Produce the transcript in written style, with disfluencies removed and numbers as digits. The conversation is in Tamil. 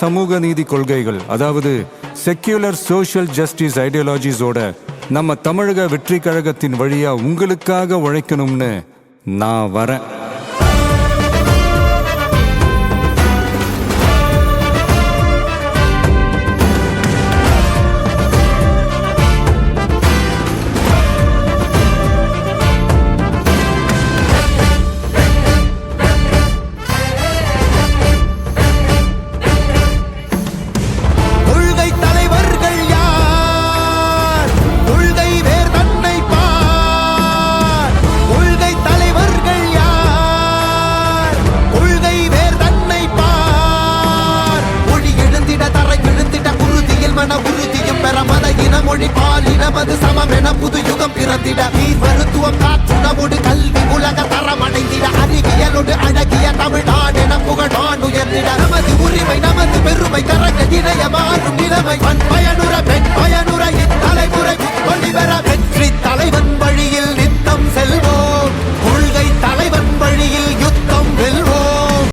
சமூக நீதி கொள்கைகள், அதாவது செக்யூலர் சோஷியல் ஜஸ்டிஸ் ஐடியாலஜிஸோட நம்ம தமிழக வெற்றி கழகத்தின் வழியா உங்களுக்காக உழைக்கணும்னு நான் வரேன். நமது சமமென புது யுகம் பிறந்திட நீர் மருத்துவம் காற்றுணவோடு கல்வி உலக தரம் அடைந்திட அறிவியலோடு அழகிய தமிழ்நாடு என புகழ் உயர்ந்திட நமது உரிமை நமது பெரும்